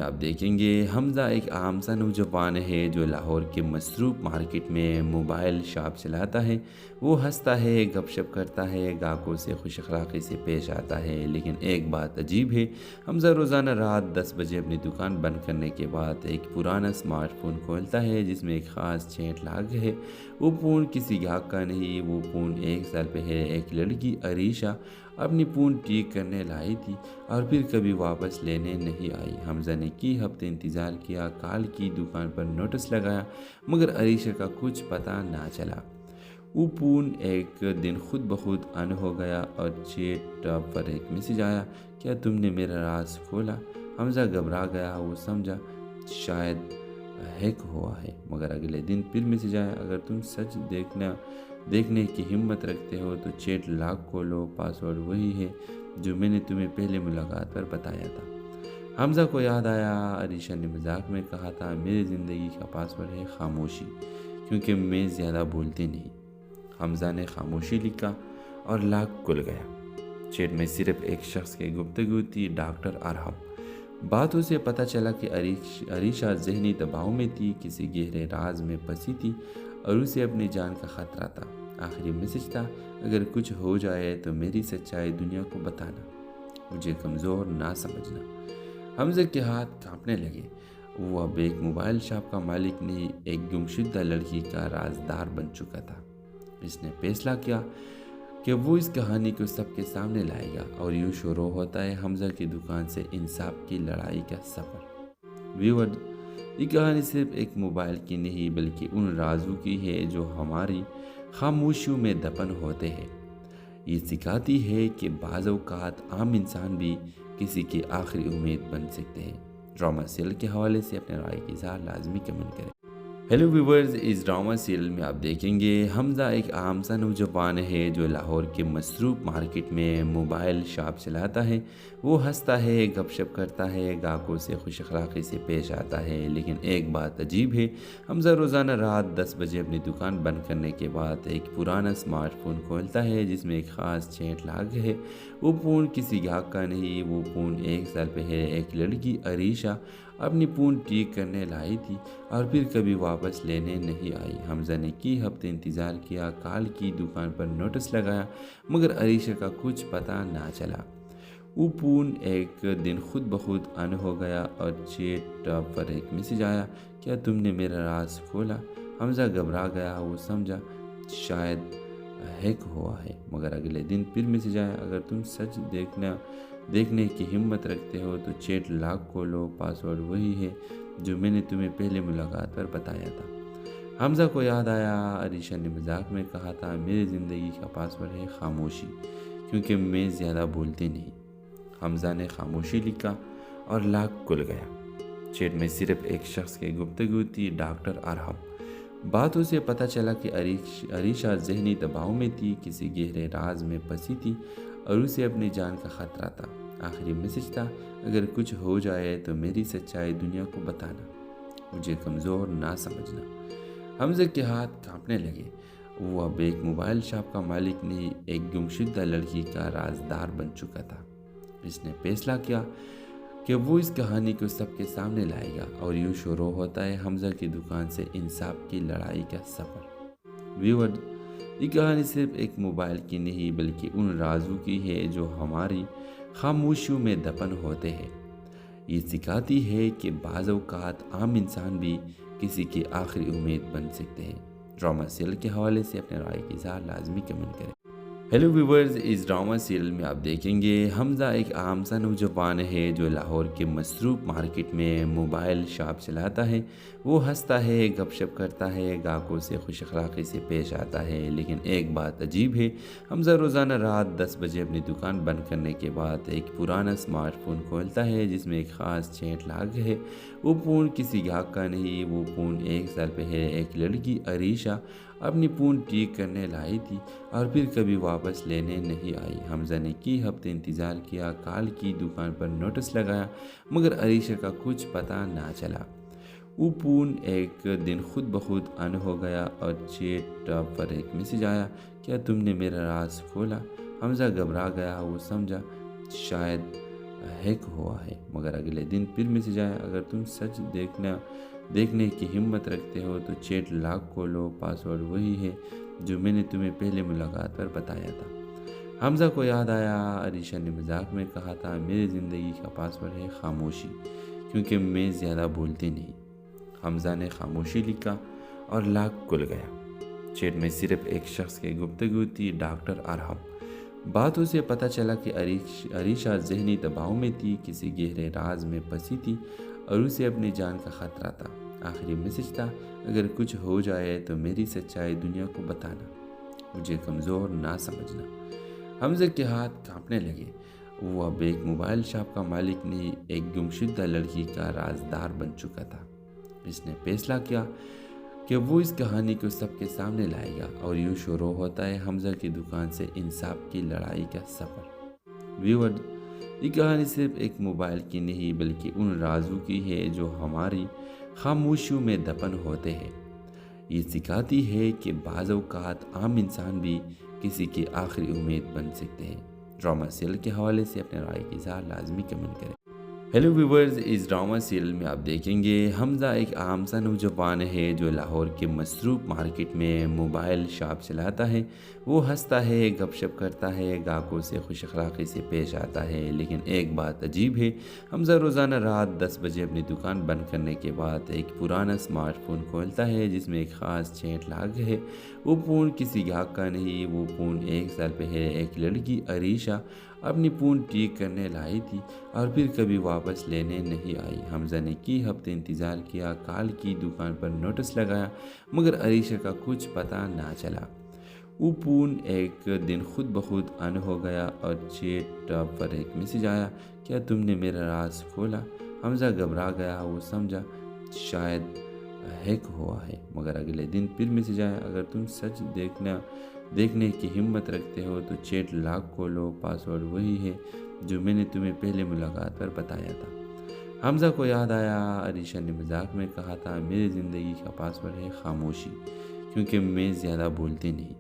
میں آپ دیکھیں گے حمزہ ایک عام سا نوجوان ہے جو لاہور کے مصروف مارکیٹ میں موبائل شاپ چلاتا ہے۔ وہ ہنستا ہے، گپ شپ کرتا ہے، گاہکوں سے خوش اخلاقی سے پیش آتا ہے، لیکن ایک بات عجیب ہے۔ حمزہ روزانہ رات 10 بجے اپنی دکان بند کرنے کے بعد ایک پرانا اسمارٹ فون کھولتا ہے جس میں ایک خاص چیٹ لاگ ہے۔ وہ فون کسی گاہک کا نہیں، وہ فون 1 سال پہلے ایک لڑکی عریشہ اپنی فون ٹھیک کرنے لائی تھی اور پھر کبھی واپس لینے نہیں آئی۔ حمزہ نے کئی ہفتے انتظار کیا، کال کی، دکان پر نوٹس لگایا، مگر عریشہ کا کچھ پتہ نہ چلا۔ وہ فون ایک دن خود بخود آن ہو گیا اور چیٹ پر ایک میسج آیا، کیا تم نے میرا راز کھولا؟ حمزہ گھبرا گیا، وہ سمجھا شاید ہیک ہوا ہے، مگر اگلے دن پھر میسج آیا، اگر تم سچ دیکھنے کی ہمت رکھتے ہو تو چیٹ لاک کھولو، پاسورڈ وہی ہے جو میں نے تمہیں پہلے ملاقات پر بتایا تھا۔ حمزہ کو یاد آیا، عریشہ نے مذاق میں کہا تھا میری زندگی کا پاسورڈ ہے خاموشی، کیونکہ میں زیادہ بولتی نہیں۔ حمزہ نے خاموشی لکھا اور لاک کھل گیا۔ چیٹ میں صرف ایک شخص کی گفتگو تھی، ڈاکٹر ارحم۔ باتوں سے پتہ چلا کہ عریشہ ذہنی دباؤ میں تھی، کسی گہرے راز میں پھنسی تھی اور اسے اپنی جان کا خطرہ تھا۔ آخری میسج تھا، اگر کچھ ہو جائے تو میری سچائی دنیا کو بتانا، مجھے کمزور نہ سمجھنا۔ حمزہ کے ہاتھ کانپنے لگے۔ وہ اب ایک موبائل شاپ کا مالک نہیں، ایک گمشدہ لڑکی کا رازدار بن چکا تھا۔ اس نے فیصلہ کیا کہ وہ اس کہانی کو سب کے سامنے لائے گا، اور یوں شروع ہوتا ہے حمزہ کی دکان سے انصاف کی لڑائی کا سفر۔ ویورز، یہ کہانی صرف ایک موبائل کی نہیں بلکہ ان رازوں کی ہے جو ہماری خاموشیوں میں دفن ہوتے ہیں۔ یہ سکھاتی ہے کہ بعض اوقات عام انسان بھی کسی کی آخری امید بن سکتے ہیں۔ ڈرامہ سیریل کے حوالے سے اپنے رائے کی اظہار لازمی کمنٹ کریں۔ ہیلو ویورز، اس ڈرامہ سیریل میں آپ دیکھیں گے حمزہ ایک عام سا نوجوان ہے جو لاہور کے مصروف مارکیٹ میں موبائل شاپ چلاتا ہے۔ وہ ہنستا ہے، گپ شپ کرتا ہے، گاہکوں سے خوش اخلاقی سے پیش آتا ہے، لیکن ایک بات عجیب ہے۔ حمزہ روزانہ رات 10 بجے اپنی دکان بند کرنے کے بعد ایک پرانا اسمارٹ فون کھولتا ہے جس میں ایک خاص چیٹ لاگ ہے۔ وہ فون کسی گاہک کا نہیں، وہ فون 1 سال پہلے ایک لڑکی عریشہ اپنی فون ٹھیک کرنے لائی تھی اور پھر کبھی واپس لینے نہیں آئی۔ حمزہ نے کئی ہفتے انتظار کیا، کال کی، دکان پر نوٹس لگایا، مگر عریشہ کا کچھ پتہ نہ چلا۔ وہ فون ایک دن خود بخود آن ہو گیا اور چیٹ پر ایک میسج آیا، کیا تم نے میرا راز کھولا؟ حمزہ گھبرا گیا، وہ سمجھا شاید ہیک ہوا ہے، مگر اگلے دن پھر میسج آیا، اگر تم سچ دیکھنے کی ہمت رکھتے ہو تو چیٹ لاک کھولو، پاسورڈ وہی ہے جو میں نے تمہیں پہلے ملاقات پر بتایا تھا۔ حمزہ کو یاد آیا، عریشہ نے مذاق میں کہا تھا میری زندگی کا پاسورڈ ہے خاموشی، کیونکہ میں زیادہ بولتی نہیں۔ حمزہ نے خاموشی لکھا اور لاک کھل گیا۔ چیٹ میں صرف ایک شخص کی گفتگو تھی، ڈاکٹر ارحم۔ باتوں سے پتہ چلا کہ عریشہ ذہنی دباؤ میں تھی، کسی گہرے راز میں پھنسی تھی اور اسے اپنی جان کا خطرہ تھا۔ آخری میسج تھا، اگر کچھ ہو جائے تو میری سچائی دنیا کو بتانا، مجھے کمزور نہ سمجھنا۔ حمزہ کے ہاتھ کانپنے لگے۔ وہ اب ایک موبائل شاپ کا مالک نہیں، ایک گمشدہ لڑکی کا رازدار بن چکا تھا۔ اس نے فیصلہ کیا کہ وہ اس کہانی کو سب کے سامنے لائے گا، اور یوں شروع ہوتا ہے حمزہ کی دکان سے انصاف کی لڑائی کا سفر۔ ویورز، یہ کہانی صرف ایک موبائل کی نہیں بلکہ ان رازوں کی ہے جو ہماری خاموشیوں میں دفن ہوتے ہیں۔ یہ سکھاتی ہے کہ بعض اوقات عام انسان بھی کسی کی آخری امید بن سکتے ہیں۔ ڈرامہ سیریل کے حوالے سے اپنے رائے کی اظہار لازمی کمنٹ کریں۔ ہیلو ویورز، اس ڈرامہ سیریل میں آپ دیکھیں گے حمزہ ایک عام سا نوجوان ہے جو لاہور کے مصروف مارکیٹ میں موبائل شاپ چلاتا ہے۔ وہ ہنستا ہے، گپ شپ کرتا ہے، گاہکوں سے خوش اخلاقی سے پیش آتا ہے، لیکن ایک بات عجیب ہے۔ حمزہ روزانہ رات 10 بجے اپنی دکان بند کرنے کے بعد ایک پرانا اسمارٹ فون کھولتا ہے جس میں ایک خاص چیٹ لاگ ہے۔ وہ فون کسی گاہک کا نہیں، وہ فون 1 سال پہلے ایک لڑکی عریشہ اپنی فون ٹھیک کرنے لائی تھی اور پھر کبھی واپس لینے نہیں آئی۔ حمزہ نے کئی ہفتے انتظار کیا، کال کی، دکان پر نوٹس لگایا، مگر عریشہ کا کچھ پتہ نہ چلا۔ وہ فون ایک دن خود بخود آن ہو گیا اور چیٹ پر ایک میسج آیا، کیا تم نے میرا راز کھولا؟ حمزہ گھبرا گیا، وہ سمجھا شاید हैक हुआ है, मगर अगले दिन फिर मैसेज आया, अगर तुम सच देखने की हिम्मत रखते हो तो चैट लॉक खोलो, पासवर्ड वही है जो मैंने तुम्हें पहले मुलाकात पर बताया था। हमजा को याद आया, अरीशा ने मजाक में कहा था, मेरी ज़िंदगी का पासवर्ड है खामोशी, क्योंकि मैं ज़्यादा बोलती नहीं। हमजा ने खामोशी लिखा और लॉक खुल गया। चैट में सिर्फ एक शख्स की गुफ्तगू थी, डॉक्टर अरहम। बातों से पता चला कि अरीशा ज़हनी दबाव में थी, किसी गहरे राज में फंसी थी और उसे अपनी जान का ख़तरा था। आखिरी मैसेज था, अगर कुछ हो जाए तो मेरी सच्चाई दुनिया को बताना, मुझे कमज़ोर ना समझना। हमजा के हाथ कांपने लगे। वो अब एक मोबाइल शॉप का मालिक नहीं, एक गुमशुदा लड़की का राजदार बन चुका था। इसने फैसला किया कि वो इस कहानी को सबके सामने लाएगा और यूँ शुरू होता है हमजा की दुकान से इंसाफ की लड़ाई का सफ़र। व्यूअर, ये कहानी सिर्फ एक मोबाइल की नहीं बल्कि उन राजों की है जो हमारी खामोशियों में दफन होते हैं। ये सिखाती है कि बाज़ औक़ात आम इंसान भी किसी की आखिरी उम्मीद बन सकते हैं। ड्रामा सीरियल के हवाले से अपने राय की इज़हार लाजमी कमेंट करें। हेलो व्यूवर्स, इस ड्रामा सीरियल में आप देखेंगे हमजा एक आम सा नौजवान है जो लाहौर के मसरूफ़ मार्केट में मोबाइल शॉप चलाता है। वो हंसता है, गपशप करता है, ग्राहकों से खुश अखलाक़ी से पेश आता है। लेकिन एक बात अजीब है, हमजा रोज़ाना रात 10 बजे अपनी दुकान बंद करने के बाद एक पुराना स्मार्टफोन खोलता है जिसमें एक ख़ास चैट लॉग है। वो फ़ोन किसी ग्राहक का नहीं, वो फ़ोन 1 साल पहले एक लड़की अरीशा अपनी फ़ोन ठीक करने लाई थी और फिर कभी वापस लेने नहीं आई। हमजा ने कई हफ्ते इंतज़ार किया, कॉल की, दुकान पर नोटिस लगाया, मगर अरीशा का कुछ पता ना चला। वो फ़ोन एक दिन खुद ब खुद ऑन हो गया और चैट पर एक मैसेज आया, क्या तुमने मेरा राज खोला? हमजा घबरा गया, वो समझा शायद हैक हुआ है, मगर अगले दिन फिर मैसेज आया, अगर तुम सच देखने की हिम्मत रखते हो तो चैट लॉक खोलो, पासवर्ड वही है जो मैंने तुम्हें पहले मुलाकात पर बताया था। हमजा को याद आया, अरीशा ने मजाक में कहा था, मेरी ज़िंदगी का पासवर्ड है खामोशी, क्योंकि मैं ज़्यादा बोलती नहीं।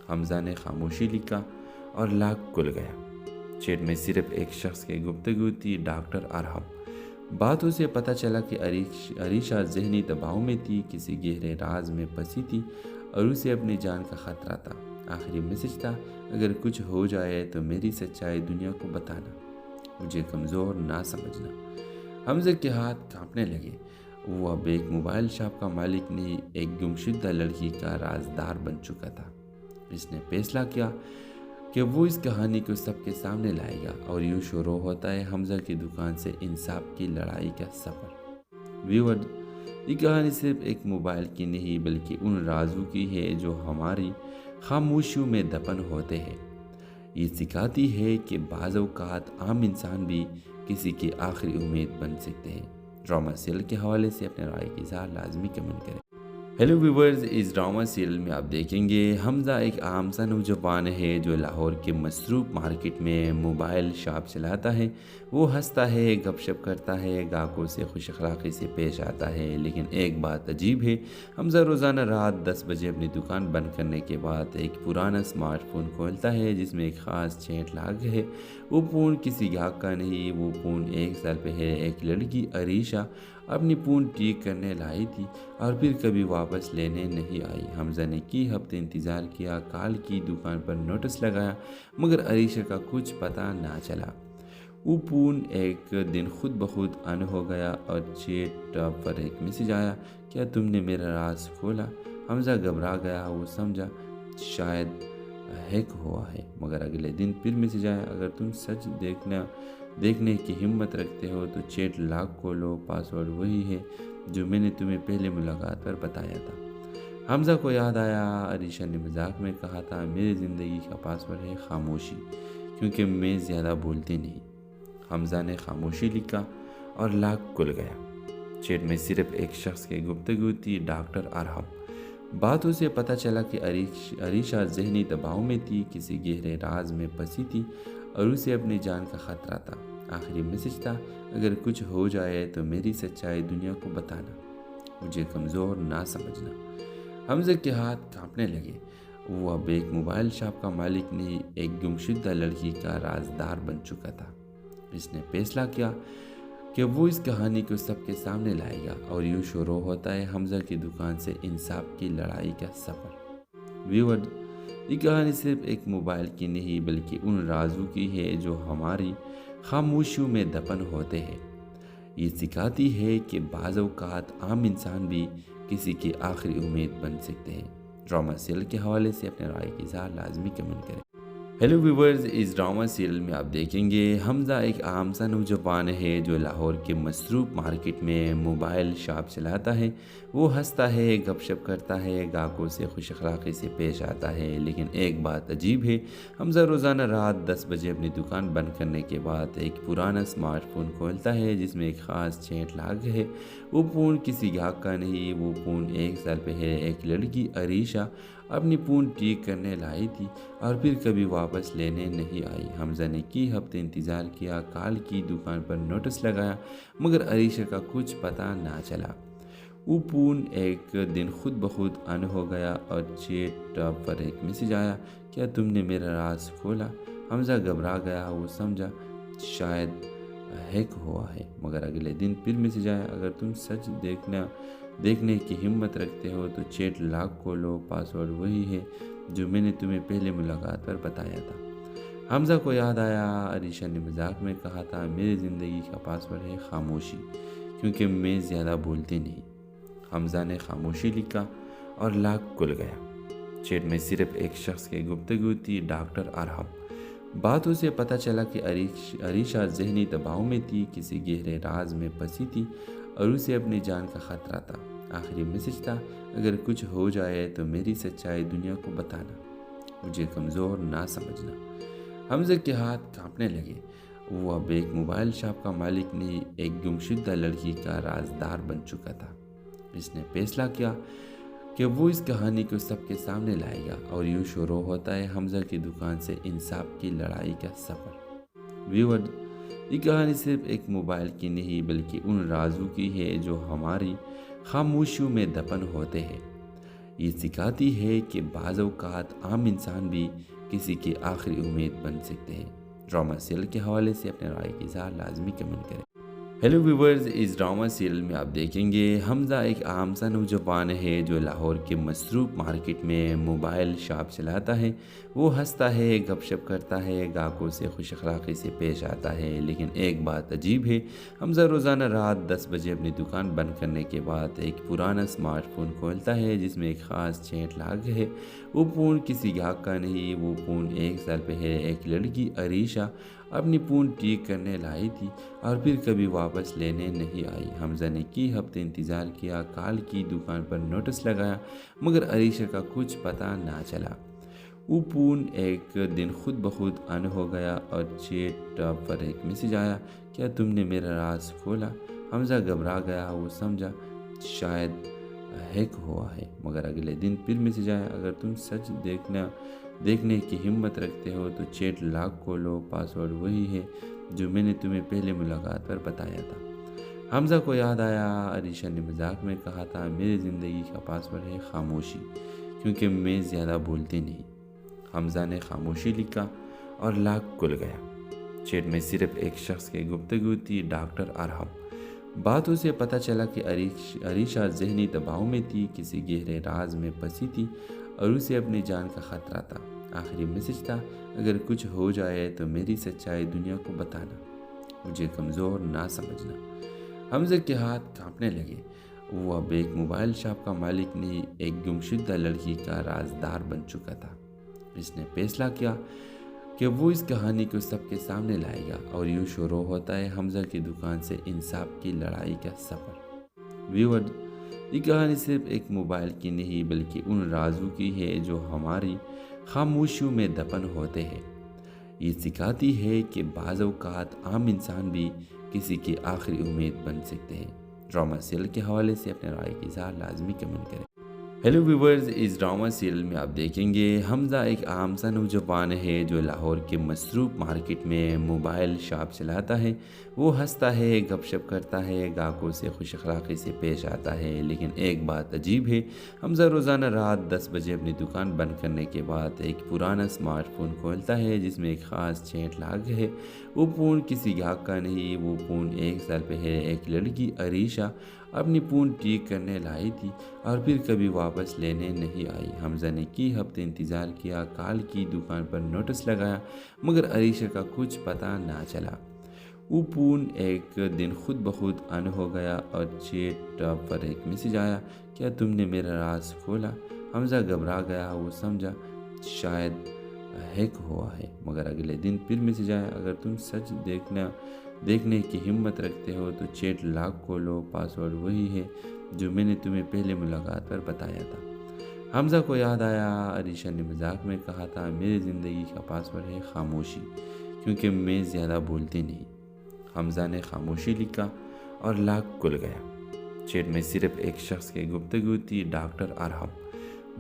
हमजा ने खामोशी लिखा और लॉक खुल गया। चैट में सिर्फ एक शख्स की गुफ्तगू थी, डॉक्टर अरहम। बातों से पता चला कि अरीशा ज़हनी दबाव में थी, किसी गहरे राज में फंसी थी और उसे अपनी जान का ख़तरा था। आखिरी मैसेज था, अगर कुछ हो जाए तो मेरी सच्चाई दुनिया को बताना, मुझे कमज़ोर ना समझना। हमजा के हाथ कांपने लगे। वो अब एक मोबाइल शॉप का मालिक नहीं, एक गुमशुदा लड़की का राजदार बन चुका था। इसने फैसला किया कि वो इस कहानी को सबके सामने लाएगा और यूँ शुरू होता है हमजा की दुकान से इंसाफ की लड़ाई का सफ़र। व्यूअर, ये कहानी सिर्फ एक मोबाइल की नहीं बल्कि उन राजों की है जो हमारी खामोशियों में दफन होते हैं। ये सिखाती है कि बाज़ औक़ात आम इंसान भी किसी की आखिरी उम्मीद बन सकते हैं। ड्रामा सीरियल के हवाले से अपने राय की इज़हार लाजमी कमेंट करें। हेलो व्यूवर्स, इस ड्रामा सीरियल में आप देखेंगे हमजा एक आम सा नौजवान है जो लाहौर के मसरूफ़ मार्केट में मोबाइल शॉप चलाता है। वो हंसता है, गपशप करता है, ग्राहकों से खुश अखलाक़ी से पेश आता है। लेकिन एक बात अजीब है, हमजा रोज़ाना रात 10 बजे अपनी दुकान बंद करने के बाद एक पुराना स्मार्टफोन खोलता है जिसमें एक ख़ास चैट लॉग है। वो फ़ोन किसी ग्राहक का नहीं, वो फ़ोन 1 साल पहले एक लड़की अरीशा अपनी फ़ोन ठीक करने लाई थी और फिर कभी वापस लेने नहीं आई। हमजा ने कई हफ्ते इंतज़ार किया, कॉल की, दुकान पर नोटिस लगाया, मगर अरीशा का कुछ पता ना चला। वो फ़ोन एक दिन खुद ब खुद ऑन हो गया और चैट पर एक मैसेज आया, क्या तुमने मेरा राज खोला? हमजा घबरा गया, वो समझा शायद हैक हुआ है, मगर अगले दिन फिर मैसेज आया, अगर तुम सच देखने की हिम्मत रखते हो तो चैट लॉक खोलो, पासवर्ड वही है जो मैंने तुम्हें पहले मुलाकात पर बताया था। हमजा को याद आया, अरीशा ने मजाक में कहा था, मेरी ज़िंदगी का पासवर्ड है खामोशी, क्योंकि मैं ज़्यादा बोलती नहीं। हमजा ने खामोशी लिखा और लॉक खुल गया। चैट में सिर्फ एक शख्स की गुफ्तगू थी, डॉक्टर अरहम। बातों से पता चला कि अरीशा ज़हनी दबाव में थी, किसी गहरे राज में फंसी थी और उसे अपनी जान का ख़तरा था। आखिरी मैसेज था, अगर कुछ हो जाए तो मेरी सच्चाई दुनिया को बताना, मुझे कमज़ोर ना समझना। हमजा के हाथ कांपने लगे। वो अब एक मोबाइल शॉप का मालिक नहीं, एक गुमशुदा लड़की का राजदार बन चुका था। اس نے فیصلہ کیا کہ وہ اس کہانی کو سب کے سامنے لائے گا، اور یوں شروع ہوتا ہے حمزہ کی دکان سے انصاف کی لڑائی کا سفر۔ ویورز، یہ کہانی صرف ایک موبائل کی نہیں بلکہ ان رازوں کی ہے جو ہماری خاموشیوں میں دفن ہوتے ہیں۔ یہ سکھاتی ہے کہ بعض اوقات عام انسان بھی کسی کی آخری امید بن سکتے ہیں۔ ڈرامہ سیریل کے حوالے سے اپنے رائے کی اظہار لازمی کمنٹ کریں۔ ہیلو ویورز، اس ڈرامہ سیریل میں آپ دیکھیں گے حمزہ ایک عام سا نوجوان ہے جو لاہور کے مصروف مارکیٹ میں موبائل شاپ چلاتا ہے۔ وہ ہنستا ہے، گپ شپ کرتا ہے، گاہکوں سے خوش اخلاقی سے پیش آتا ہے، لیکن ایک بات عجیب ہے۔ حمزہ روزانہ رات 10 بجے اپنی دکان بند کرنے کے بعد ایک پرانا اسمارٹ فون کھولتا ہے جس میں ایک خاص چیٹ لاگ ہے۔ وہ فون کسی گاہک کا نہیں، وہ فون 1 سال پہلے ایک لڑکی عریشہ اپنی فون ٹھیک کرنے لائی تھی اور پھر کبھی واپس لینے نہیں آئی۔ حمزہ نے کئی ہفتے انتظار کیا، کال کی، دکان پر نوٹس لگایا، مگر عریشہ کا کچھ پتہ نہ چلا۔ وہ فون ایک دن خود بخود آن ہو گیا اور چیٹ پر ایک میسج آیا، کیا تم نے میرا راز کھولا؟ حمزہ گھبرا گیا، وہ سمجھا شاید ہیک ہوا ہے، مگر اگلے دن پھر میسج آیا، اگر تم سچ دیکھنے کی ہمت رکھتے ہو تو چیٹ لاک کھولو، پاسورڈ وہی ہے جو میں نے تمہیں پہلے ملاقات پر بتایا تھا۔ حمزہ کو یاد آیا، عریشہ نے مذاق میں کہا تھا، میری زندگی کا پاسورڈ ہے خاموشی، کیونکہ میں زیادہ بولتی نہیں۔ حمزہ نے خاموشی لکھا اور لاک کھل گیا۔ چیٹ میں صرف ایک شخص کی گفتگو تھی، ڈاکٹر ارحم۔ باتوں سے پتہ چلا کہ عریشہ ذہنی دباؤ میں تھی، کسی گہرے راز میں پھنسی تھی اور اسے اپنی جان کا خطرہ تھا۔ آخری میسج تھا، اگر کچھ ہو جائے تو میری سچائی دنیا کو بتانا، مجھے کمزور نہ سمجھنا۔ حمزہ کے ہاتھ کانپنے لگے۔ وہ اب ایک موبائل شاپ کا مالک نہیں، ایک گمشدہ لڑکی کا رازدار بن چکا تھا۔ اس نے فیصلہ کیا کہ وہ اس کہانی کو سب کے سامنے لائے گا، اور یوں شروع ہوتا ہے حمزہ کی دکان سے انصاف کی لڑائی کا سفر۔ ویورز، یہ کہانی صرف ایک موبائل کی نہیں بلکہ ان رازوں کی ہے جو ہماری خاموشیوں میں دفن ہوتے ہیں۔ یہ سکھاتی ہے کہ بعض اوقات عام انسان بھی کسی کی آخری امید بن سکتے ہیں۔ ڈرامہ سیریل کے حوالے سے اپنے رائے کی اظہار لازمی کمنٹ کریں۔ ہیلو ویورز، اس ڈرامہ سیریل میں آپ دیکھیں گے حمزہ ایک عام سا نوجوان ہے جو لاہور کے مصروف مارکیٹ میں موبائل شاپ چلاتا ہے۔ وہ ہنستا ہے، گپ شپ کرتا ہے، گاہکوں سے خوش اخلاقی سے پیش آتا ہے، لیکن ایک بات عجیب ہے۔ حمزہ روزانہ رات 10 بجے اپنی دکان بند کرنے کے بعد ایک پرانا اسمارٹ فون کھولتا ہے جس میں ایک خاص چیٹ لاگ ہے۔ وہ فون کسی گاہک کا نہیں، وہ فون 1 سال پہلے ایک لڑکی عریشہ اپنی فون ٹھیک کرنے لائی تھی اور پھر کبھی واپس لینے نہیں آئی۔ حمزہ نے کئی ہفتے انتظار کیا، کال کی، دکان پر نوٹس لگایا، مگر عریشہ کا کچھ پتہ نہ چلا۔ وہ فون ایک دن خود بخود آن ہو گیا اور چیٹ پر ایک میسج آیا، کیا تم نے میرا راز کھولا؟ حمزہ گھبرا گیا، وہ سمجھا شاید ہیک ہوا ہے، مگر اگلے دن پھر میسج آیا، اگر تم سچ دیکھنے کی ہمت رکھتے ہو تو چیٹ لاک کھولو، پاسورڈ وہی ہے جو میں نے تمہیں پہلے ملاقات پر بتایا تھا۔ حمزہ کو یاد آیا، عریشہ نے مذاق میں کہا تھا، میری زندگی کا پاسورڈ ہے خاموشی، کیونکہ میں زیادہ بولتی نہیں۔ حمزہ نے خاموشی لکھا اور لاک کھل گیا۔ چیٹ میں صرف ایک شخص کی گفتگو تھی، ڈاکٹر ارحم۔ باتوں سے پتہ چلا کہ عریشہ ذہنی دباؤ میں تھی، کسی گہرے راز میں پھنسی تھی اور اسے اپنی جان کا خطرہ تھا۔ آخری میسج تھا، اگر کچھ ہو جائے تو میری سچائی دنیا کو بتانا، مجھے کمزور نہ سمجھنا۔ حمزہ کے ہاتھ کانپنے لگے۔ وہ اب ایک موبائل شاپ کا مالک نہیں، ایک گمشدہ لڑکی کا رازدار بن چکا تھا۔ اس نے فیصلہ کیا کہ وہ اس کہانی کو سب کے سامنے لائے گا، اور یوں شروع ہوتا ہے حمزہ کی دکان سے انصاف کی لڑائی کا سفر۔ ویورز، یہ کہانی صرف ایک موبائل کی نہیں بلکہ ان رازوں کی ہے جو ہماری خاموشیوں میں دفن ہوتے ہیں۔ یہ سکھاتی ہے کہ بعض اوقات عام انسان بھی کسی کی آخری امید بن سکتے ہیں۔ ڈرامہ سیریل کے حوالے سے اپنے رائے کی اظہار لازمی کمنٹ کریں۔ हेलो व्यूवर्स, इस ड्रामा सीरियल में आप देखेंगे हमज़ा एक आम सा नौजवान है जो लाहौर के मसरूफ़ मार्केट में मोबाइल शॉप चलाता है। वो हंसता है, गपशप करता है, ग्राहकों से खुश अखलाक़ी से पेश आता है। लेकिन एक बात अजीब है, हमज़ा रोज़ाना रात 10 बजे अपनी दुकान बंद करने के बाद एक पुराना स्मार्टफ़ोन खोलता है जिसमें एक ख़ास चैट लॉग है। वो फ़ोन किसी ग्राहक का नहीं, वो फ़ोन 1 साल पहले एक लड़की अरीशा अपनी फ़ोन ठीक करने लाई थी और फिर कभी वापस लेने नहीं आई। हमज़ा ने कई हफ्ते इंतज़ार किया, काल की दुकान पर नोटिस लगाया, मगर अरीशा का कुछ पता ना चला। वो फ़ोन एक दिन खुद ब खुद ऑन हो गया और चैट पर एक मैसेज आया, क्या तुमने मेरा राज खोला? हमज़ा घबरा गया, वो समझा शायद हैक हुआ है। मगर अगले दिन फिर मैसेज आया, अगर तुम सच देखने की हिम्मत रखते हो तो चैट लॉक खोलो, पासवर्ड वही है जो मैंने तुम्हें पहले मुलाकात पर बताया था। हमज़ा को याद आया, अरीशा ने मजाक में कहा था मेरी ज़िंदगी का पासवर्ड है खामोशी, क्योंकि मैं ज़्यादा बोलती नहीं। हमज़ा ने खामोशी लिखा और लॉक खुल गया। चैट में सिर्फ एक शख्स की गुफ्तगू थी, डॉक्टर अरहम।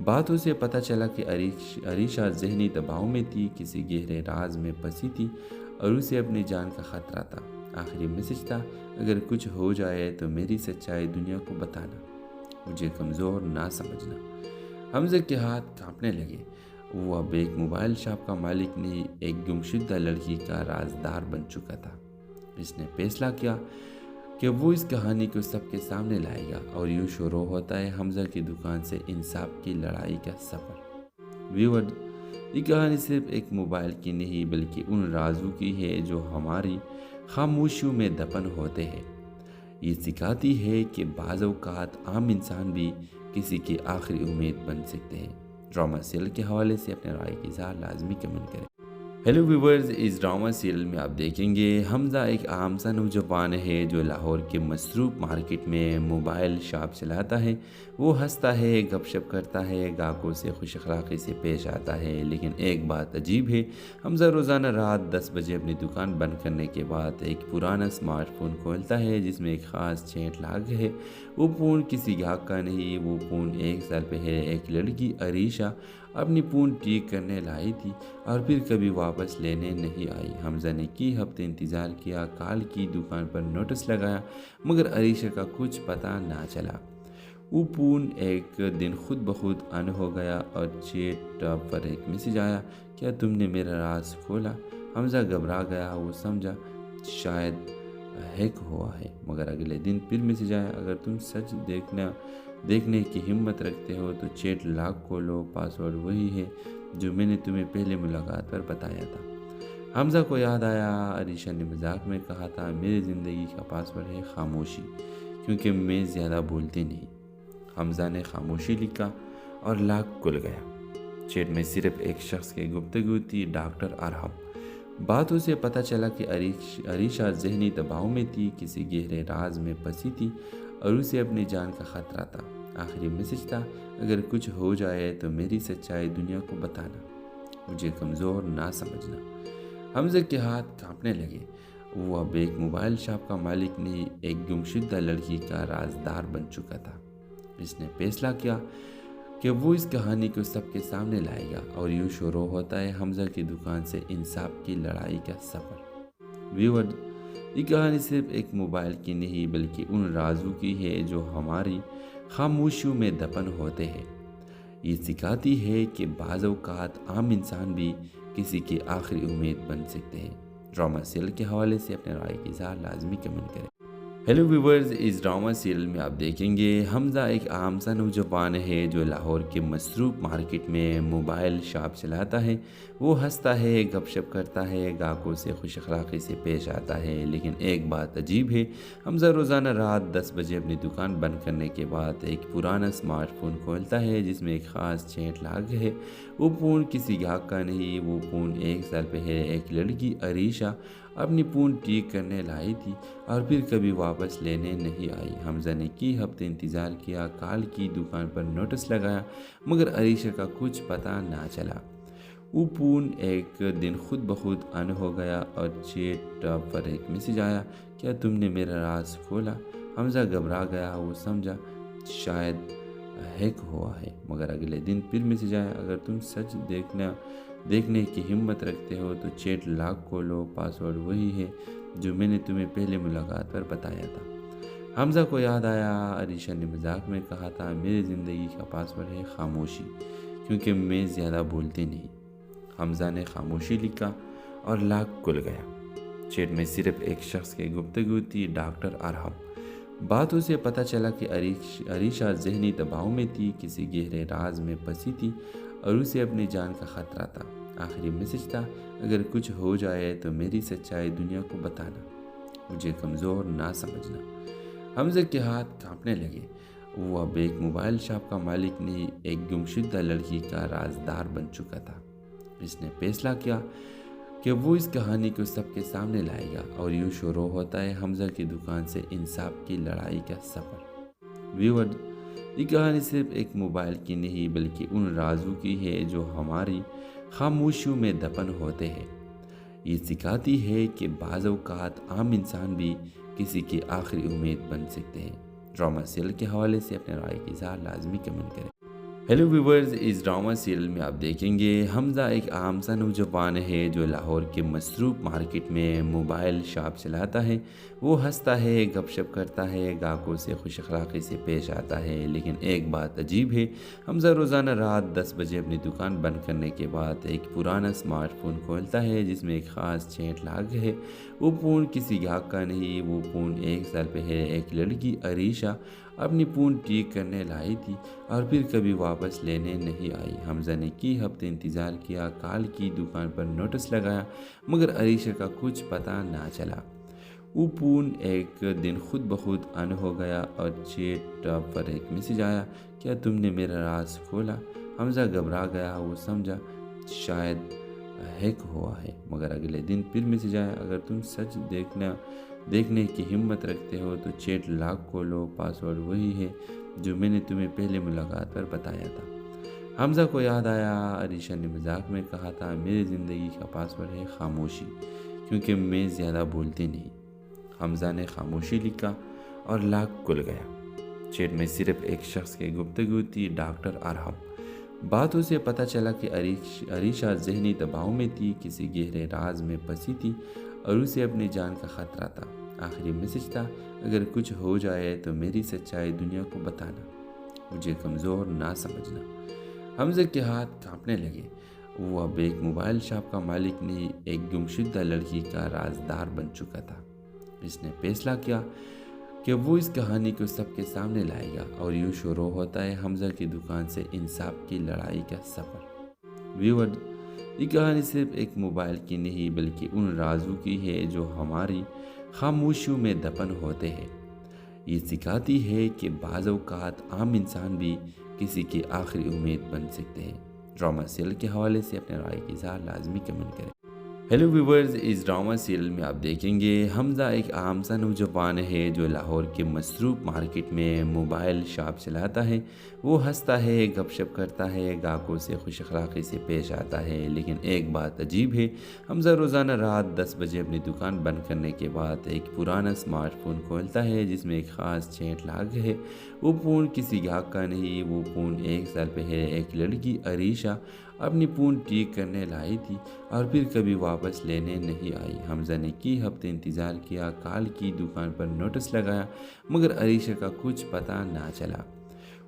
बातों से पता चला कि अरीशा ज़हनी दबाव में थी, किसी गहरे राज में फंसी थी और उसे अपनी जान का खतरा था। आखिरी मैसेज था, अगर कुछ हो जाए तो मेरी सच्चाई दुनिया को बताना, मुझे कमज़ोर ना समझना। हमज़ा के हाथ कांपने लगे। वो अब एक मोबाइल शॉप का मालिक नहीं, एक गुमशुदा लड़की का राजदार बन चुका था। इसने फैसला किया कि वो इस कहानी को सबके सामने लाएगा और यूँ शुरू होता है हमज़ा की दुकान से इंसाफ की लड़ाई का सफ़र। व्यूअर, ये कहानी सिर्फ एक मोबाइल की नहीं बल्कि उन राजों की है जो हमारी खामोशियों में दफन होते हैं। ये सिखाती है कि बाज़ औक़ात आम इंसान भी किसी की आखिरी उम्मीद बन सकते हैं। ड्रामा सीरियल के हवाले से अपने राय की इज़हार लाजमी कमेंट करें। हेलो व्यूवर्स, इस ड्रामा सीरियल में आप देखेंगे हमज़ा एक आम सा नौजवान है जो लाहौर के मसरूफ़ मार्केट में मोबाइल शॉप चलाता है। वो हंसता है, गपशप करता है, ग्राहकों से खुश अखलाक़ी से पेश आता है। लेकिन एक बात अजीब है, हमज़ा रोज़ाना रात 10 बजे अपनी दुकान बंद करने के बाद एक पुराना स्मार्टफ़ोन खोलता है जिसमें एक ख़ास चैट लॉग है। वो फ़ोन किसी ग्राहक का नहीं, वो फ़ोन 1 साल पहले एक लड़की अरीशा अपनी फ़ोन ठीक करने लाई थी और फिर कभी वापस लेने नहीं आई। हमज़ा ने कई हफ्ते इंतज़ार किया, काल की दुकान पर नोटिस लगाया, मगर अरीशा का कुछ पता ना चला। वो फ़ोन एक दिन खुद ब खुद ऑन हो गया और चैट पर एक मैसेज आया, क्या तुमने मेरा राज खोला? हमज़ा घबरा गया, वो समझा शायद हैक हुआ है। मगर अगले दिन फिर मैसेज आया, अगर तुम सच देखने की हिम्मत रखते हो तो चैट लॉक खोलो, पासवर्ड वही है जो मैंने तुम्हें पहले मुलाकात पर बताया था। हमज़ा को याद आया, अरीशा ने मजाक में कहा था मेरी ज़िंदगी का पासवर्ड है खामोशी, क्योंकि मैं ज़्यादा बोलती नहीं। हमज़ा ने खामोशी लिखा और लॉक खुल गया। चैट में सिर्फ एक शख्स की गुफ्तगू थी, डॉक्टर अरहम। बातों से पता चला कि अरीशा ज़हनी दबाव में थी, किसी गहरे राज में फंसी थी और उसे अपनी जान का खतरा था। आखिरी मैसेज था, अगर कुछ हो जाए तो मेरी सच्चाई दुनिया को बताना, मुझे कमज़ोर ना समझना। हमज़ा के हाथ कांपने लगे। वो अब एक मोबाइल शॉप का मालिक नहीं, एक गुमशुदा लड़की का राजदार बन चुका था। इसने फैसला किया कि वो इस कहानी को सबके सामने लाएगा और यूँ शुरू होता है हमज़ा की दुकान से इंसाफ की लड़ाई का सफ़र। व्यूअर, ये कहानी सिर्फ एक मोबाइल की नहीं बल्कि उन राजों की है जो हमारी खामोशियों में दफन होते हैं। ये सिखाती है कि बाज़ औक़ात आम इंसान भी किसी की आखिरी उम्मीद बन सकते हैं। ड्रामा सीरियल के हवाले से अपने राय की इज़हार लाजमी कमेंट करें। हेलो व्यूवर्स, इस ड्रामा सीरियल में आप देखेंगे हमज़ा एक आम सा नौजवान है जो लाहौर के मसरूफ़ मार्केट में मोबाइल शॉप चलाता है। वो हंसता है, गपशप करता है, ग्राहकों से खुश अखलाक़ी से पेश आता है। लेकिन एक बात अजीब है, हमज़ा रोज़ाना रात 10 बजे अपनी दुकान बंद करने के बाद एक पुराना स्मार्टफ़ोन खोलता है जिसमें एक ख़ास चैट लॉग है। वो फ़ोन किसी ग्राहक का नहीं, वो फ़ोन 1 साल पहले एक लड़की अरीशा अपनी फ़ोन ठीक करने लाई थी और फिर कभी वापस लेने नहीं आई। हमज़ा ने कई हफ्ते इंतज़ार किया, काल की दुकान पर नोटिस लगाया, मगर अरीशा का कुछ पता ना चला। वो फ़ोन एक दिन खुद ब खुद ऑन हो गया और चैट पर एक मैसेज आया, क्या तुमने मेरा राज खोला? हमज़ा घबरा गया, वो समझा शायद हैक हुआ है, मगर अगले दिन फिर मैसेज आया, अगर तुम सच देखने की हिम्मत रखते हो तो चैट लॉक खोलो, पासवर्ड वही है जो मैंने तुम्हें पहले मुलाकात पर बताया था। हमजा को याद आया, अरीशा ने मजाक में कहा था, मेरी ज़िंदगी का पासवर्ड है खामोशी, क्योंकि मैं ज़्यादा बोलती नहीं। हमजा ने खामोशी लिखा और लॉक खुल गया। चैट में सिर्फ एक शख्स की गुफ्तगू थी, डॉक्टर अरहम। बातों से पता चला कि अरीशा ज़हनी दबाव में थी, किसी गहरे राज में फंसी थी और उसे अपनी जान का ख़तरा था। आखिरी मैसेज था, अगर कुछ हो जाए तो मेरी सच्चाई दुनिया को बताना, मुझे कमज़ोर ना समझना। हमजा के हाथ कांपने लगे। वो अब एक मोबाइल शॉप का मालिक नहीं, एक गुमशुदा लड़की का राजदार बन चुका था। इसने फैसला किया कि वो इस कहानी को सबके सामने लाएगा और यूँ शुरू होता है हमजा की दुकान से इंसाफ की लड़ाई का सफ़र। व्यूअर, ये कहानी सिर्फ एक मोबाइल की नहीं बल्कि उन राजों की है जो हमारी खामोशियों में दफन होते हैं। ये सिखाती है कि बाज़ औक़ात आम इंसान भी किसी की आखिरी उम्मीद बन सकते हैं। ड्रामा सीरियल के हवाले से अपने राय की इज़हार लाजमी कमेंट करें। हेलो व्यूवर्स, इस ड्रामा सीरियल में आप देखेंगे हमजा एक आम सा नौजवान है जो लाहौर के मसरूफ़ मार्केट में मोबाइल शॉप चलाता है। वो हंसता है, गपशप करता है, ग्राहकों से खुश अखलाक़ी से पेश आता है। लेकिन एक बात अजीब है, हमजा रोज़ाना रात 10 बजे अपनी दुकान बंद करने के बाद एक पुराना स्मार्टफोन खोलता है जिसमें एक ख़ास चैट लॉग है। वो फ़ोन किसी ग्राहक का नहीं, वो फ़ोन 1 साल पहले एक लड़की अरीशा अपनी फ़ोन ठीक करने लाई थी और फिर कभी वापस लेने नहीं आई। हमजा ने कई हफ्ते इंतज़ार किया, कॉल की, दुकान पर नोटिस लगाया, मगर अरीशा का कुछ पता ना चला। वो फ़ोन एक दिन खुद ब खुद ऑन हो गया और चैट पर एक मैसेज आया, क्या तुमने मेरा राज खोला? हमजा घबरा गया, वो समझा शायद हैक हुआ है, मगर अगले दिन फिर मैसेज आया, अगर तुम सच देखने की हिम्मत रखते हो तो चैट लॉक खोलो, पासवर्ड वही है जो मैंने तुम्हें पहले मुलाकात पर बताया था। हमजा को याद आया, अरीशा ने मजाक में कहा था, मेरी ज़िंदगी का पासवर्ड है खामोशी, क्योंकि मैं ज़्यादा बोलती नहीं। हमजा ने खामोशी लिखा और लॉक खुल गया। चैट में सिर्फ एक शख्स की गुफ्तगू थी, डॉक्टर अरहम। बातों से पता चला कि अरीशा ज़हनी दबाव में थी, किसी गहरे राज में फंसी थी और उसे अपनी जान का ख़तरा था। आखिरी मैसेज था, अगर कुछ हो जाए तो मेरी सच्चाई दुनिया को बताना, मुझे कमज़ोर ना समझना। हमजा के हाथ कांपने लगे। वो अब एक मोबाइल शॉप का मालिक नहीं, एक गुमशुदा लड़की का राजदार बन चुका था। इसने फैसला किया कि वो इस कहानी को सबके सामने लाएगा और यूँ शुरू होता है हमजा की दुकान से इंसाफ की लड़ाई का सफ़र। व्यूअर, ये कहानी सिर्फ एक मोबाइल की नहीं बल्कि उन राजों की है जो हमारी खामोशियों में दफन होते हैं। ये सिखाती है कि बाज़ औक़ात आम इंसान भी किसी की आखिरी उम्मीद बन सकते हैं। ड्रामा सीरियल के हवाले से अपने राय की इज़हार लाजमी कमेंट करें। हेलो व्यूवर्स, इस ड्रामा सीरियल में आप देखेंगे हमजा एक आम सा नौजवान है जो लाहौर के मसरूफ़ मार्केट में मोबाइल शॉप चलाता है। वो हंसता है, गपशप करता है, ग्राहकों से खुश अखलाक़ी से पेश आता है। लेकिन एक बात अजीब है, हमजा रोज़ाना रात 10 बजे अपनी दुकान बंद करने के बाद एक पुराना स्मार्टफोन खोलता है जिसमें एक ख़ास चैट लॉग है। वो फ़ोन किसी ग्राहक का नहीं, वो फ़ोन 1 साल पहले एक लड़की अरीशा अपनी फ़ोन ठीक करने लाई थी और फिर कभी वापस लेने नहीं आई। हमजा ने कई हफ्ते इंतज़ार किया, कॉल की, दुकान पर नोटिस लगाया, मगर अरीशा का कुछ पता ना चला।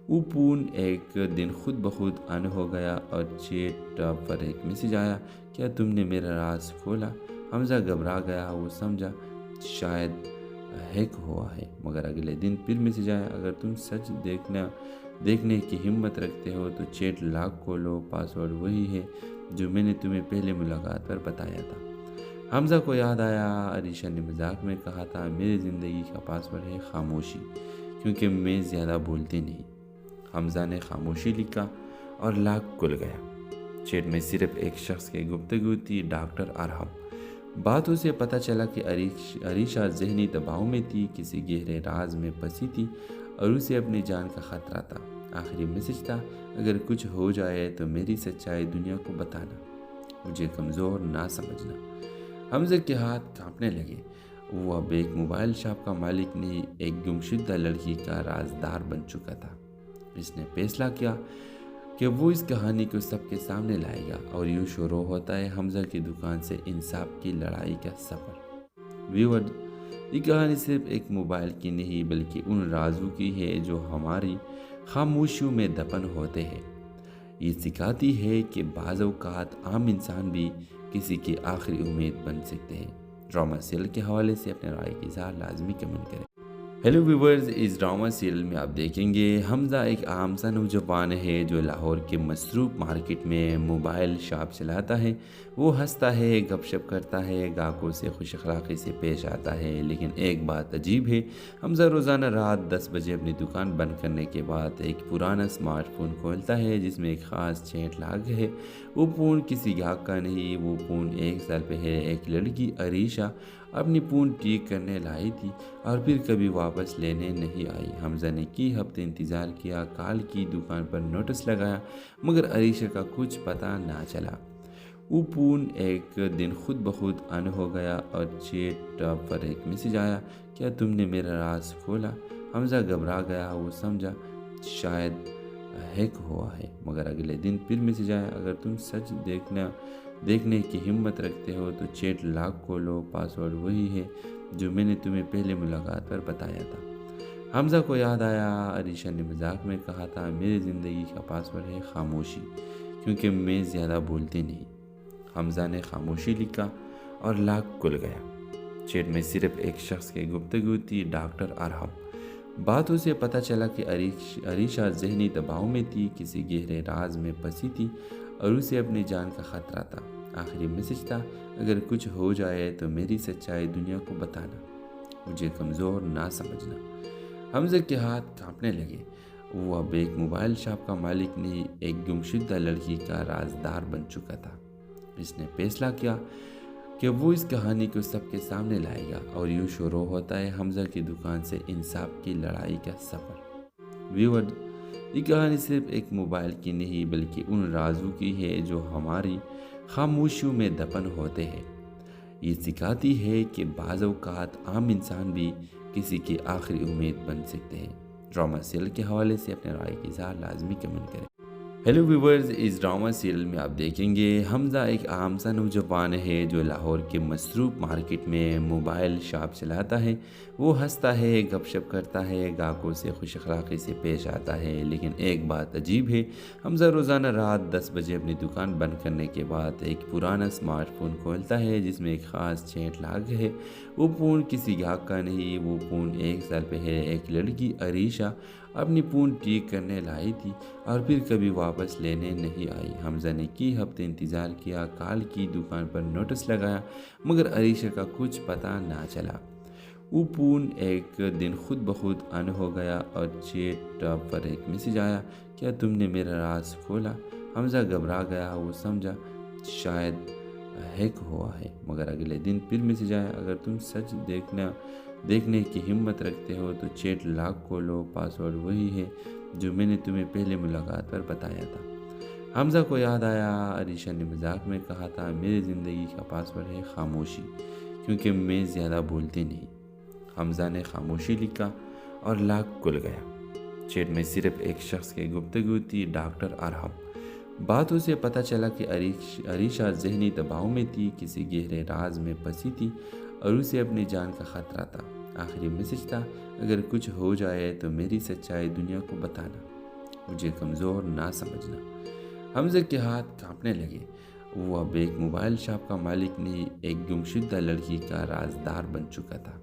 वो फ़ोन एक दिन खुद ब खुद ऑन हो गया और चैट पर एक मैसेज आया, क्या तुमने मेरा राज खोला? हमजा घबरा गया, वो समझा शायद हैक हुआ है, मगर अगले दिन फिर मैसेज आया, अगर तुम सच देखने की हिम्मत रखते हो तो चैट लॉक खोलो, पासवर्ड वही है जो मैंने तुम्हें पहले मुलाकात पर बताया था। हमजा को याद आया, अरीशा ने मजाक में कहा था, मेरी ज़िंदगी का पासवर्ड है खामोशी, क्योंकि मैं ज़्यादा बोलती नहीं। हमजा ने खामोशी लिखा और लॉक खुल गया। चैट में सिर्फ एक शख्स की गुफ्तगू थी, डॉक्टर अरहम। बातों से पता चला कि अरीशा ज़हनी दबाव में थी, किसी गहरे राज में फंसी थी और उसे अपनी जान का ख़तरा था। आखिरी मैसेज था, अगर कुछ हो जाए तो मेरी सच्चाई दुनिया को बताना, मुझे कमज़ोर ना समझना। हमजा के हाथ कांपने लगे। वो अब एक मोबाइल शॉप का मालिक नहीं, एक गुमशुदा लड़की का राजदार बन चुका था। اس نے فیصلہ کیا کہ وہ اس کہانی کو سب کے سامنے لائے گا اور یوں شروع ہوتا ہے حمزہ کی دکان سے انصاف کی لڑائی کا سفر۔ ویورز، یہ کہانی صرف ایک موبائل کی نہیں بلکہ ان رازوں کی ہے جو ہماری خاموشیوں میں دفن ہوتے ہیں۔ یہ سکھاتی ہے کہ بعض اوقات عام انسان بھی کسی کی آخری امید بن سکتے ہیں۔ ڈرامہ سیریل کے حوالے سے اپنے رائے کی اظہار لازمی کمنٹ کریں۔ ہیلو ویورز، اس ڈرامہ سیریل میں آپ دیکھیں گے حمزہ ایک عام سا نوجوان ہے جو لاہور کے مصروف مارکیٹ میں موبائل شاپ چلاتا ہے۔ وہ ہنستا ہے، گپ شپ کرتا ہے، گاہکوں سے خوش اخلاقی سے پیش آتا ہے، لیکن ایک بات عجیب ہے۔ حمزہ روزانہ رات 10 بجے اپنی دکان بند کرنے کے بعد ایک پرانا اسمارٹ فون کھولتا ہے جس میں ایک خاص چیٹ لاگ ہے۔ وہ فون کسی گاہک کا نہیں، وہ فون 1 سال پہلے ایک لڑکی عریشہ اپنی فون ٹھیک کرنے لائی تھی اور پھر کبھی واپس لینے نہیں آئی۔ حمزہ نے کئی ہفتے انتظار کیا، کال کی، دکان پر نوٹس لگایا، مگر عریشہ کا کچھ پتہ نہ چلا۔ وہ فون ایک دن خود بخود آن ہو گیا اور چیٹ پر ایک میسج آیا، کیا تم نے میرا راز کھولا؟ حمزہ گھبرا گیا، وہ سمجھا شاید ہیک ہوا ہے، مگر اگلے دن پھر میسج آیا، اگر تم سچ دیکھنے کی ہمت رکھتے ہو تو چیٹ لاک کھولو، پاسورڈ وہی ہے جو میں نے تمہیں پہلے ملاقات پر بتایا تھا۔ حمزہ کو یاد آیا، عریشہ نے مذاق میں کہا تھا، میری زندگی کا پاسورڈ ہے خاموشی، کیونکہ میں زیادہ بولتی نہیں۔ حمزہ نے خاموشی لکھا اور لاک کھل گیا۔ چیٹ میں صرف ایک شخص کی گفتگو تھی، ڈاکٹر ارحم۔ باتوں سے پتہ چلا کہ عریشہ ذہنی دباؤ میں تھی، کسی گہرے راز میں پھنسی تھی اور اسے اپنی جان کا خطرہ تھا۔ آخری میسج تھا، اگر کچھ ہو جائے تو میری سچائی دنیا کو بتانا، مجھے کمزور نہ سمجھنا۔ حمزہ کے ہاتھ کانپنے لگے۔ وہ اب ایک موبائل شاپ کا مالک نہیں، ایک گمشدہ لڑکی کا رازدار بن چکا تھا۔ اس نے فیصلہ کیا کہ وہ اس کہانی کو سب کے سامنے لائے گا اور یوں شروع ہوتا ہے حمزہ کی دکان سے انصاف کی لڑائی کا سفر۔ ویورز، یہ کہانی صرف ایک موبائل کی نہیں بلکہ ان رازوں کی ہے جو ہماری خاموشیوں میں دفن ہوتے ہیں۔ یہ سکھاتی ہے کہ بعض اوقات عام انسان بھی کسی کی آخری امید بن سکتے ہیں۔ ڈرامہ سیریل کے حوالے سے اپنے رائے کی اظہار لازمی کمنٹ کریں۔ ہیلو ویورز، اس ڈرامہ سیریل میں آپ دیکھیں گے حمزہ ایک عام سا نوجوان ہے جو لاہور کے مصروف مارکیٹ میں موبائل شاپ چلاتا ہے۔ وہ ہنستا ہے، گپ شپ کرتا ہے، گاہکوں سے خوش اخلاقی سے پیش آتا ہے، لیکن ایک بات عجیب ہے۔ حمزہ روزانہ رات 10 بجے اپنی دکان بند کرنے کے بعد ایک پرانا اسمارٹ فون کھولتا ہے جس میں ایک خاص چیٹ لاگ ہے۔ وہ فون کسی گاہک کا نہیں، وہ فون 1 سال پہلے ایک لڑکی عریشہ اپنی فون ٹھیک کرنے لائی تھی اور پھر کبھی واپس لینے نہیں آئی۔ حمزہ نے کئی ہفتے انتظار کیا، کال کی، دکان پر نوٹس لگایا، مگر عریشہ کا کچھ پتہ نہ چلا۔ وہ فون ایک دن خود بخود آن ہو گیا اور چیٹ پر ایک میسج آیا، کیا تم نے میرا راز کھولا؟ حمزہ گھبرا گیا، وہ سمجھا شاید ہیک ہوا ہے، مگر اگلے دن پھر میسج آیا، اگر تم سچ دیکھنے کی ہمت رکھتے ہو تو چیٹ لاک کھولو، پاسورڈ وہی ہے جو میں نے تمہیں پہلے ملاقات پر بتایا تھا۔ حمزہ کو یاد آیا، عریشہ نے مذاق میں کہا تھا، میری زندگی کا پاسورڈ ہے خاموشی، کیونکہ میں زیادہ بولتی نہیں۔ حمزہ نے خاموشی لکھا اور لاک کھل گیا۔ چیٹ میں صرف ایک شخص کی گفتگو تھی، ڈاکٹر ارحم۔ باتوں سے پتہ چلا کہ عریشہ ذہنی دباؤ میں تھی، کسی گہرے راز میں پھنسی تھی اور اسے اپنی جان کا خطرہ تھا۔ آخری میسج تھا، اگر کچھ ہو جائے تو میری سچائی دنیا کو بتانا، مجھے کمزور نہ سمجھنا۔ حمزہ کے ہاتھ کانپنے لگے۔ وہ اب ایک موبائل شاپ کا مالک نہیں، ایک گمشدہ لڑکی کا رازدار بن چکا تھا۔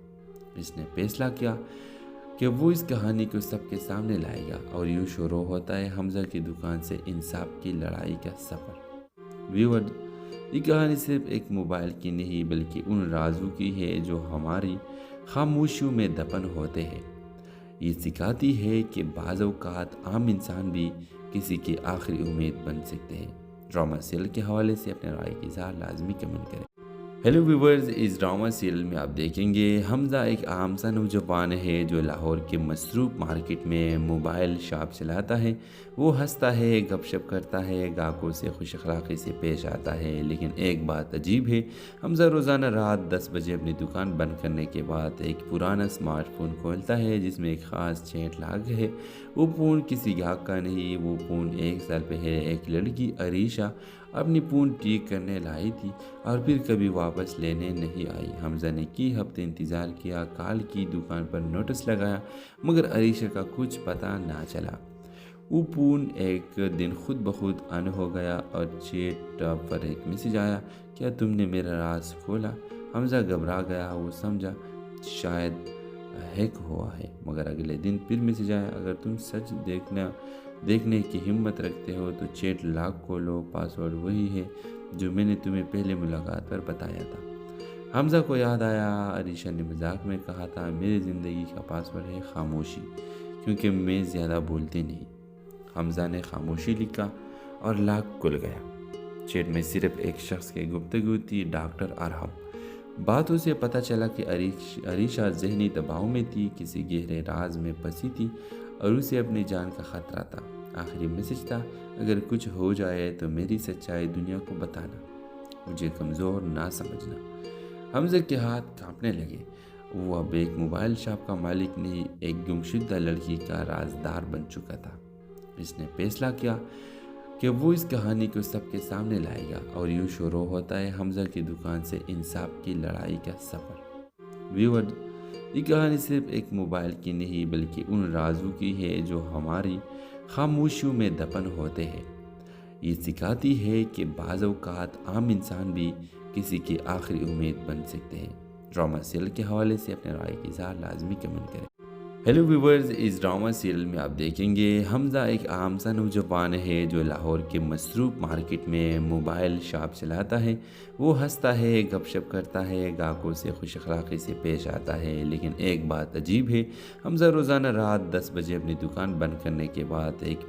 اس نے فیصلہ کیا کہ وہ اس کہانی کو سب کے سامنے لائے گا اور یوں شروع ہوتا ہے حمزہ کی دکان سے انصاف کی لڑائی کا سفر۔ ویورز، یہ کہانی صرف ایک موبائل کی نہیں بلکہ ان رازوں کی ہے جو ہماری خاموشیوں میں دفن ہوتے ہیں۔ یہ سکھاتی ہے کہ بعض اوقات عام انسان بھی کسی کی آخری امید بن سکتے ہیں۔ ڈرامہ سیریل کے حوالے سے اپنے رائے کی اظہار لازمی کمنٹ کریں۔ हेलो व्यूवर्स, इस ड्रामा सीरियल में आप देखेंगे हमज़ा एक आम सा नौजवान है जो लाहौर के मसरूफ़ मार्केट में मोबाइल शॉप चलाता है। वो हंसता है, गपशप करता है, ग्राहकों से खुश अखलाक़ी से पेश आता है। लेकिन एक बात अजीब है, हमज़ा रोज़ाना रात 10 बजे अपनी दुकान बंद करने के बाद एक पुराना स्मार्टफ़ोन खोलता है जिसमें एक ख़ास चैट लॉक है। वो फ़ोन किसी ग्राहक का नहीं, वो फ़ोन 1 साल पहले एक लड़की अरीशा अपनी फ़ोन ठीक करने लाई थी और फिर कभी वापस लेने नहीं आई। हमज़ा ने कई हफ्ते इंतज़ार किया, कॉल की, दुकान पर नोटिस लगाया, मगर अरीशा का कुछ पता ना चला। वो फ़ोन एक दिन खुद ब खुद ऑन हो गया और चैट पर एक मैसेज आया, क्या तुमने मेरा राज खोला? हमज़ा घबरा गया, वो समझा शायद हैक हुआ है। मगर अगले दिन फिर मैसेज आया, अगर तुम सच देखने की हिम्मत रखते हो तो चैट लॉक खोलो, पासवर्ड वही है जो मैंने तुम्हें पहले मुलाकात पर बताया था। हमज़ा को याद आया, अरीशा ने मजाक में कहा था मेरी ज़िंदगी का पासवर्ड है खामोशी, क्योंकि मैं ज़्यादा बोलती नहीं। हमज़ा ने खामोशी लिखा और लॉक खुल गया। चैट में सिर्फ एक शख्स की गुफ्तगू थी, डॉक्टर अरहम। बातों से पता चला कि अरीशा ज़हनी दबाव में थी, किसी गहरे राज में फंसी थी और उसे अपनी जान का ख़तरा था। आखिरी मैसेज था, अगर कुछ हो जाए तो मेरी सच्चाई दुनिया को बताना, मुझे कमज़ोर ना समझना। हमज़ा के हाथ कांपने लगे। वो अब एक मोबाइल शॉप का मालिक नहीं, एक गुमशुदा लड़की का राजदार बन चुका था। इसने फैसला किया कि वो इस कहानी को सबके सामने लाएगा और यूँ शुरू होता है हमज़ा की दुकान से इंसाफ की लड़ाई का सफ़र। व्यूअर, ये कहानी सिर्फ एक मोबाइल की नहीं बल्कि उन राजों की है जो हमारी खामोशियों में दफन होते हैं। ये सिखाती है कि बाज़ औक़ात आम इंसान भी किसी की आखिरी उम्मीद बन सकते हैं। ड्रामा सीरियल के हवाले से अपने राय की इज़हार लाजमी कमेंट करें। हेलो व्यूवर्स, इस ड्रामा सीरियल में आप देखेंगे हमज़ा एक आम सा नौजवान है जो लाहौर के मसरूफ़ मार्केट में मोबाइल शॉप चलाता है। वो हंसता है, गपशप करता है, ग्राहकों से खुश अखलाक़ी से पेश आता है। लेकिन एक बात अजीब है, हमज़ा रोज़ाना रात 10 बजे अपनी दुकान बंद करने के बाद एक